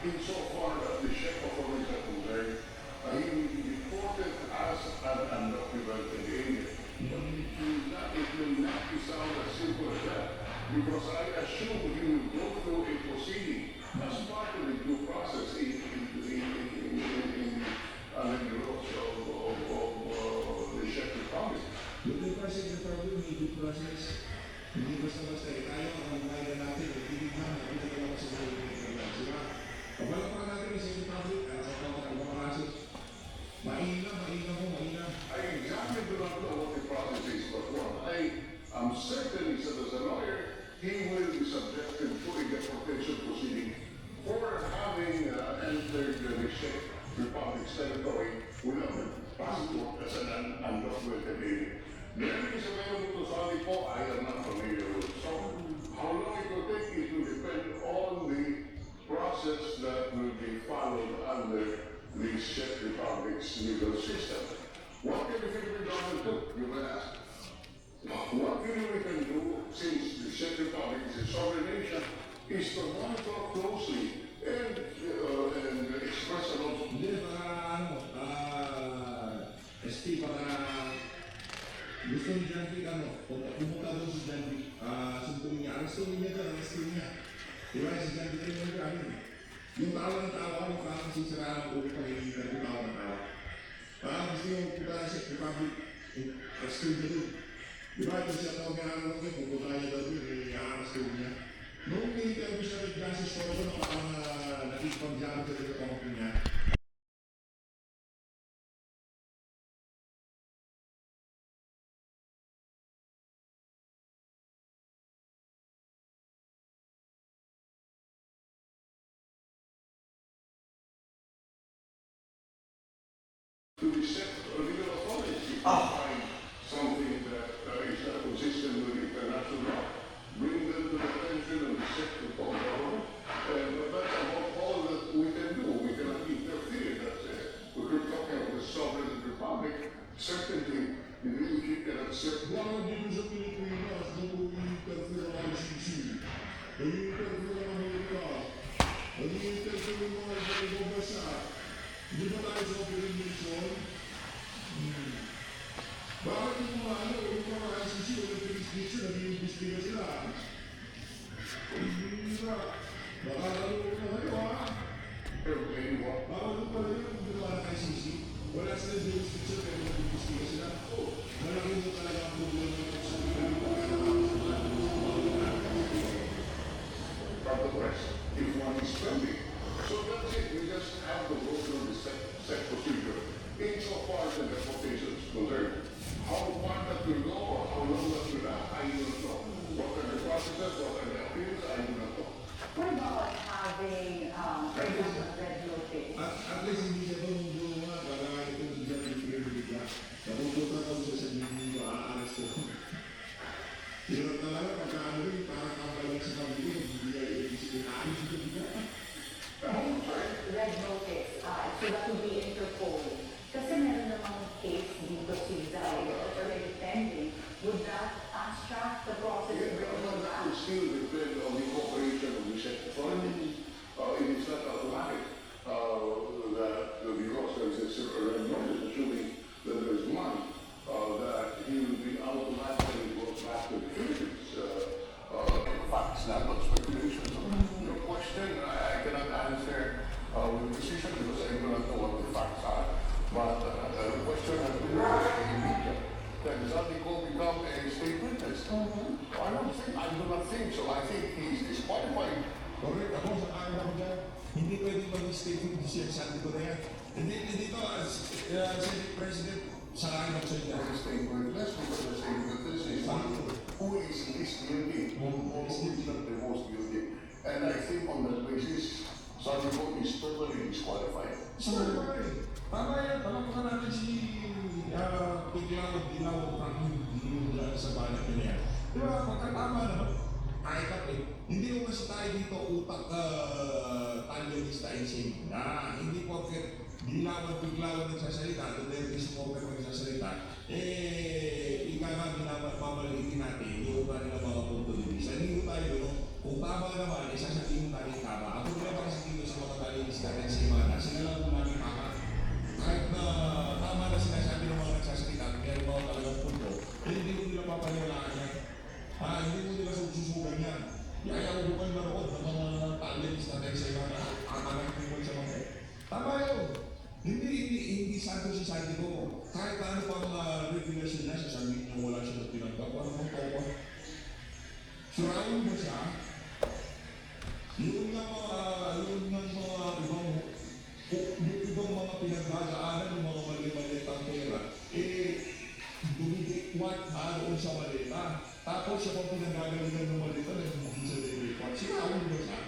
insofar as the chef authorities are concerned, he will be reported as an undocumented alien. It will not be sound as simple as that, because I assume he will go through a proceeding as part of the due process in the rules of the Czech Republic. Yung due process na problem, yung due process, hindi basta-basta tayo ang mga natin, hindi naman pinagawa sa mga diba? Pagpalakpakan natin sa Republic, at sa mga kaso, mainam. I exactly do not know what the process is, but what I am certain is that as a lawyer, he will be subjected to a deportation proceeding for having entered the Czech Republic's territory without a passport as an undocumented alien. The evidence available to Saudi po, I am not familiar with. So, how long it will take, it will depend on the process that will be followed under the Czech Republic's legal system. What can the Philippine government do? You will ask. What really we can do, since the Czech Republic is a sovereign nation, is to monitor closely and express a lot of... Hindi, SP, gusto ni Janvic, pumunta doon si Janvic, sumpong niya, arresto niya. Diba, si Janvic rin yung gano'n. Yung tawa ng parang sisiraan ang ulo pa hindi ka yung tawa ng tawa. Gusto yung pupunta sa Republic, arresto niya doon. Diba, ito siya tawag nga naman ko, pupunta niya doon, i-arresto niya. Noong interview siya with Justice Soto, parang nakikipag-jam sa dito niya. To accept a legal authority to find something that is not consistent with international law, bring them to the attention of the Czech government, but that's about all that we can do. We cannot interfere. We're talking about a sovereign republic. Certainly, the leadership can accept. Wala dito sa Pilipinas, nag-interfere ang ICC, nag-interfere ang Amerika, nag-interfere ang mga ibang bansa. Hindi ba tayo sa operating nation? Bakit yung mga ICC o yung jurisdiction nag-iimbestiga sila? Hindi na. Baka lalo na kayo Baka doon pala yun kung gumawa ng ICC. Wala sila jurisdiction pero nag-iimbestiga sila. Malaki mo talaga ang problema ng sa From the West, if one is spending. So that's it. We just have to go through the set procedure. Insofar as the deportation is concerned, how far that will go or how long that will last, I do not know. What are the processes, what are the appeals, I do not know. What about having red notice? At least hindi siya doon yung mga para ito si Jerry Pierre. Napupunta ka sa sabihin ko, aaras ko. Hirap talaga pagkaano rin, parang kakalang sa kabili, hindi ay aaras ko dito. Red notice, so that would be Interpol. Kasi meron namang case dito si Zay, already pending. Would that fast-track the process? That will still depend on the cooperation of the Czech authorities. It is not automatic that the Bureau services are notice, assuming that there is one, that he will be automatically brought back to the Philippines. Facts, not speculation. So your question, I cannot answer with precision because I do not know what the facts are. But the question has been raised in the media. Can Zaldico become a state witness? I do not think so. I think he is disqualified. Correct. Ako sa akin ako dyan, hindi pwede mag-state witness yan. Sabi ko na yan. Hindi to, Senate President, sa akin ako sa inyo. As a state witness, because the state witness is one who is least guilty, who is not the most guilty. And I think on that basis, Zaldico is totally disqualified. Tama yan, palakpakan natin si Dilawag Franklin sa banat niya yan. Diba, magkatama naman. Hindi mo kasi tayo dito utak talionista insane na hindi porket Dilawag nagsasalita, Duterte Smoker nagsasalita, ika nga mamalitin natin, yung upa nila mga punto de vista. Hindi mo tayo, kung tama naman, sasabihin natin tama. Ang problema kasi dito sa ang pinagagalingan ng malita ng hindi sa report. Sinawin mo siya.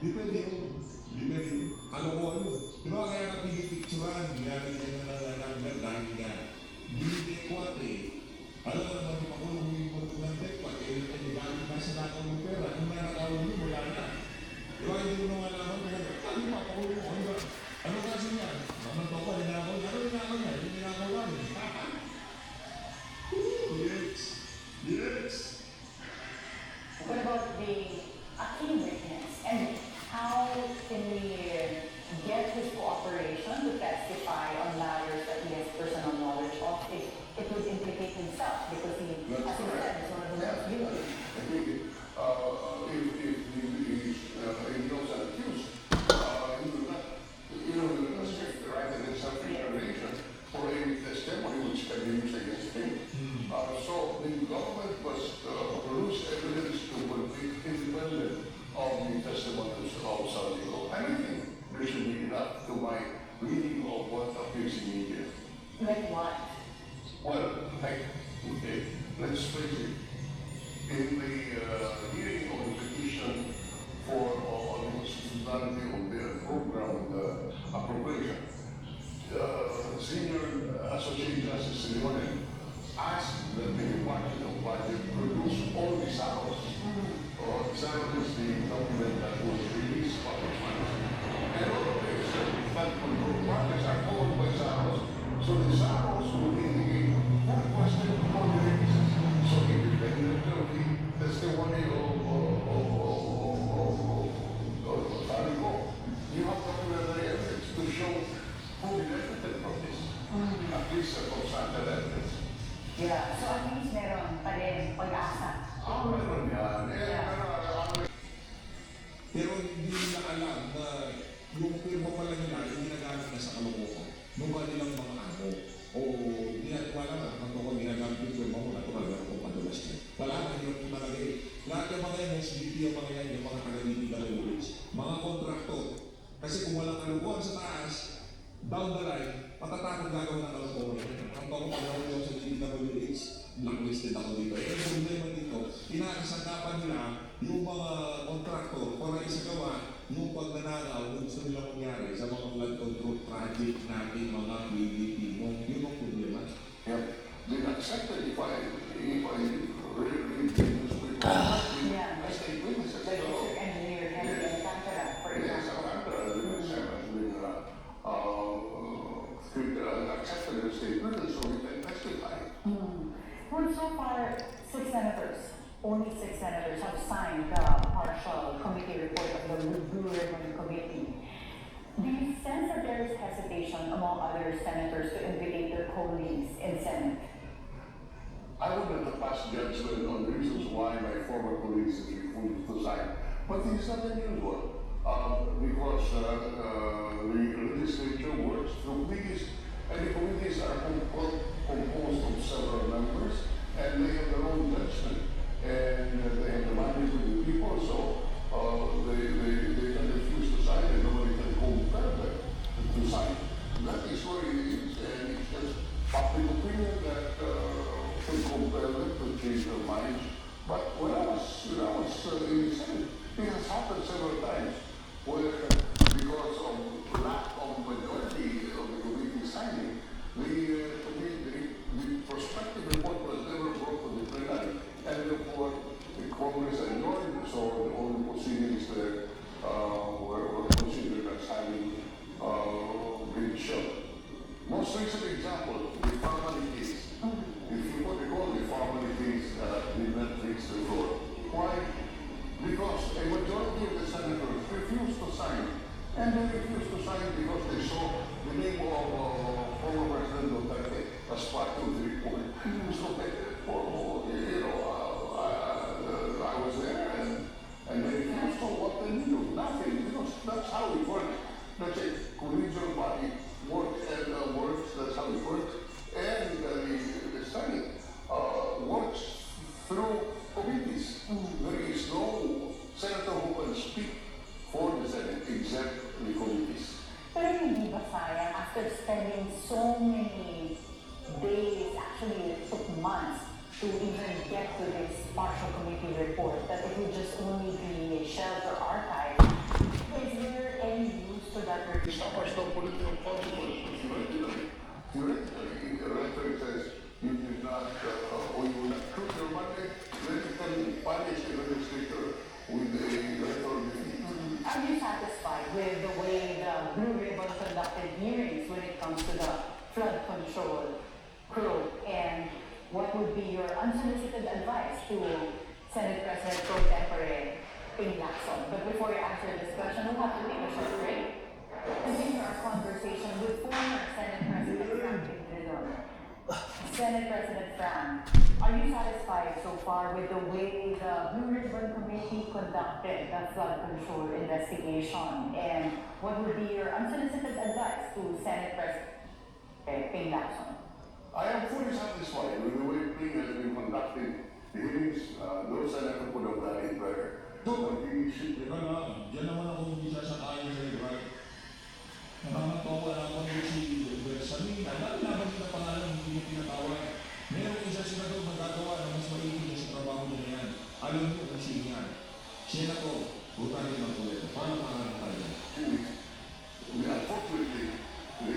Depende yun. Depende yun. Kalokohan mo. Di ba kaya ka pinipicturan, ginagin na ng dahil nga. Binidekot eh. Alam mo naman, pakulong mo yung pagod ng dekot, eh, ginagin na sa nakal ng pera. Kung nanakawin mo, wala na. Di ba hindi mo nung alaman, kung ano, pakulong mo, ano kasi niya? Mamanto ko, linakaw niya. Ano linakaw niya? Yung linakaw namin. Yes. Yes. What about the key witness and how can we get his cooperation to testify on matters that he has personal knowledge of if it would implicate himself because he, as he said, is one of the most guilty. I think if he knows that accused, he will not restrict the right and self-determination for any testimony which can be used against him. So the government must produce evidence to be independent of the testimonies of Saldico. And I think there should be enough to my reading of what appears in media. Like what? Well, okay, let's face it. In the hearing of the petition for the constitutionality of the program appropriation, Senior Associate Justice Leone asked that the Department of Budget produce all the salaries. Salary is the document that was released by the funds. And all of these fund control projects are covered by salaries. So the salaries will indicate what question on the releases. So independent of the testimony of Saldico, you have documentary evidence to show who benefited from this. At least circumstantial evidence. Yeah, so at least meron pa rin pag-asa. Meron yan. Pero hindi nila alam na yung firma pala nila yung ginagamit na sa kalokohan nung kanilang mga amo. O ginagawa lang, magkakong ginagamit yung firma mo, natural na kung padulas niya. Wala na yung malagay. Lahat yung mga yan, most BP yung mga yan, yung mga taga-illegal immigrants, mga kontraktor. Kasi kung walang kalokohan sa taas, down the line, matatakot gagawin ng kalokohan. Ang pagkakagawa nyo sa DWH, blacklisted ako dito. Eh, ang problema dito, inakasangkapan nila yung mga kontraktor para isagawa yung pagnanakaw kung gusto nilang mangyari sa mga flood control project natin, mga PDP, yun ang problema. Yeah. They accepted if I read the newspaper. Yeah. I state witnesses. Like Mr. Engineer Henry Alcantara, for Yes, example. Alcantara, the minister has been accepted as state witness, so we can testify. Well, so far, 6 senators, only 6 senators have signed the partial committee report of the Blue Ribbon Committee. Do you sense that there is hesitation among other senators to implicate their colleagues in Senate? I wouldn't have passed judgment on the reasons why my former colleagues refused to sign, but it is not unusual because the legislature works through committees, and the committees are composed of several members, and they have their own judgment, and they have the mandate of the people, so they can refuse to sign, and nobody can compel them to sign. That is where it is, and it's just public opinion that can compel them to change their minds. But when I was in the Senate, it has happened several times where, because of lack of majority of the committee signing, the prospective report was never brought to the plenary, and therefore the Congress ignored it, so the only proceedings there were considered as having been shown. Most recent example, the Farmally case. If you what they call the Farmally case did not reach the floor. Why? Because a majority of the senators refused to sign. And they refused to sign because they saw the name of former President Duterte as part of the report. So, I was there and they refused. So what they knew? Nothing. Because that's how it works. That's a collegial body works. That's how it works. And the Senate works through committees. There is no senator who can speak for the Senate except the committees. Pero hindi ba sayang after spending so many days, actually it took months to even get to this partial report that it would just only be shelved or archived. Is there any use to that It's not much no political consequences. Theoretically, the referee says you did not, or you will not prove your money, then you can punish the legislator with a referee. Are you satisfied with the way the Blue Ribbon conducted hearings when it comes to the flood control crew? And what would be your unsolicited advice to Senate President Pro Tempore Ping Lacson? But before you answer this question, we'll have to take a short break. Continue our conversation with former Senate President Frank Ingridon. Senate President Frank, are you satisfied so far with the way the Blue Ribbon Committee conducted the flood control investigation? And what would be your unsolicited advice to Senate President Ping Lacson? I am fully satisfied with the way Ping has been conducting the hearings. No senator could have done it better. But he should Teka lang, dyan naman ako hindi sasakayin sa iba. Nakakatawa na ako ng si Bersamin. Ang laban na pangalan hindi niya pinatawag. Merong isa senador magagawa na mas maigit niya sa trabaho niya na yan. Alam niyo kung sino yan. Senator, buta rin ang kulit. Paano pangalan tayo? Unfortunately, the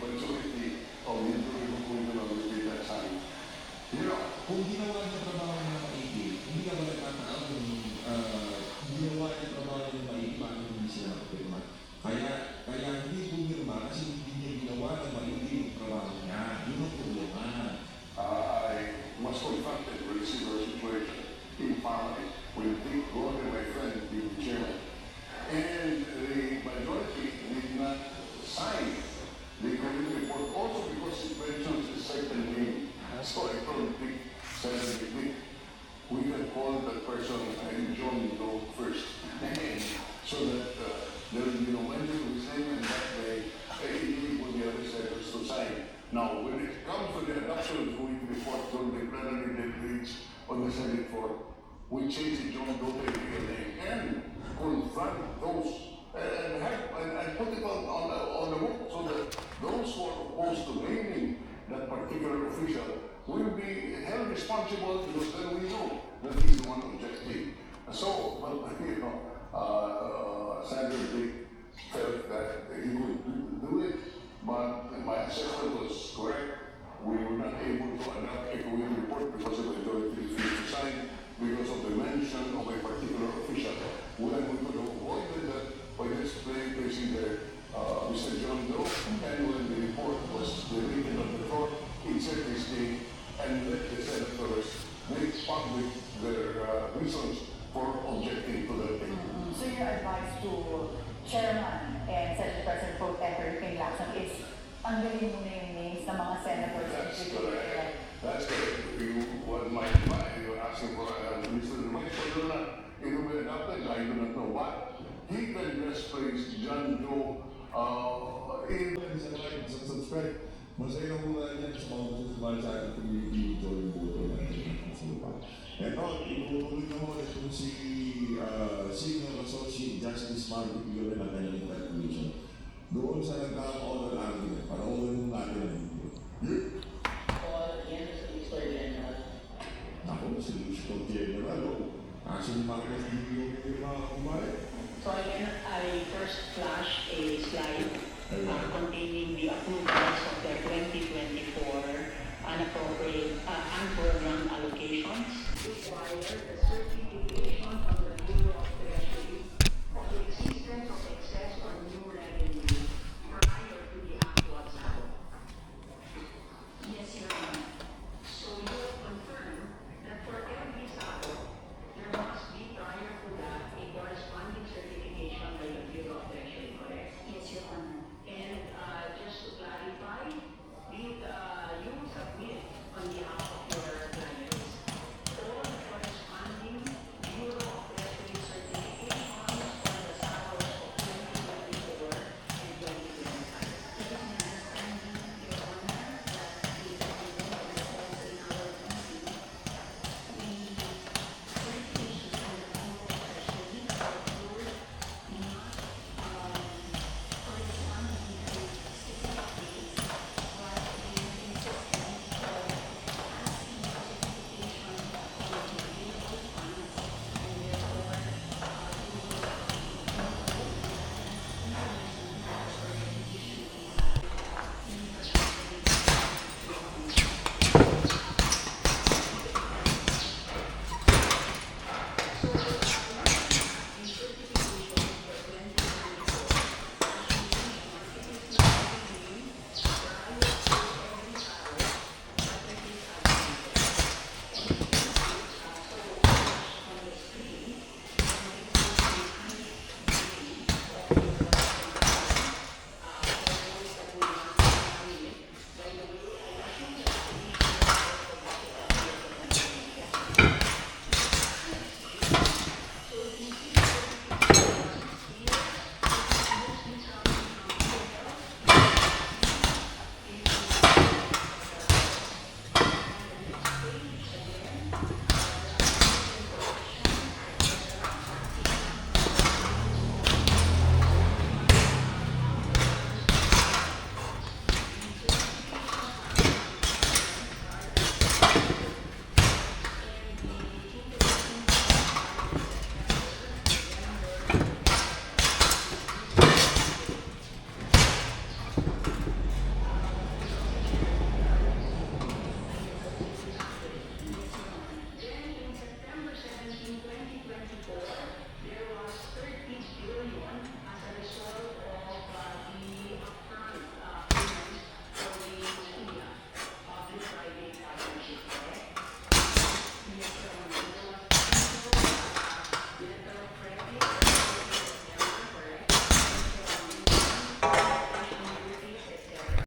majority of the individual people on the state that side. You know, Kung ginawa niya trabaho niya na maigit, hindi ka ba nagkataon kung ginawa niya trabaho niya na maigit, paano hindi siya nakapirma? Kaya hindi pumirma kasi hindi niya ginawa na maigit yung trabaho niya. Yun ang problema. I was confronted with a similar situation in Parliament when Dick Gordon, my friend, became chairman. And the majority did not sign the committee report also because it mentions a certain name. So I told Dick, Senator Dick, we can call that person and John Doe first. And so that there will be no mention of his name and that way he will be able to sign. Now, when it comes to the adoption of the committee report on the plenary debates on the Senate floor, we change the John Doe to a real name and confront those and put it on the book so that those who are opposed to naming that particular official will be held responsible because then we know that he's the one objecting. So, but you know, Senator Dick felt that he could do it, but my assessment was correct. We were not able to adopt a committee report because the majority refused to sign because of the mention of a particular official. When we could have avoided that by just placing there Mr. John Doe, and when the report was deleted on the floor, it said his name and let the senators make public their reasons for objecting to that thing. So your advice to Chairman and Senate President Pro Tempore Ping Lacson is tanggalin muna yung names ng mga senators. That's correct. That's correct. What my advice, you're asking for Mr. Vice President, it will be adopted, I do not know what. He can just place John Doe in Subscribe. Masaya na muna yan sa mga susumali sa ating community join boto natin sa lupa. Ito, iputuloy na mo itong si Senior Associate Justice Marvin Piguel ng kanyang interpretation. Doon sa nagkakaon ng argument, para ulan mong natin ang video. Ako, si Lucio General, kasi ni Marcos Julio yung mga kumari. So again, I first flashed a slide containing the approvals of the 2024 unappropriate unprogrammed allocations. Require the certificate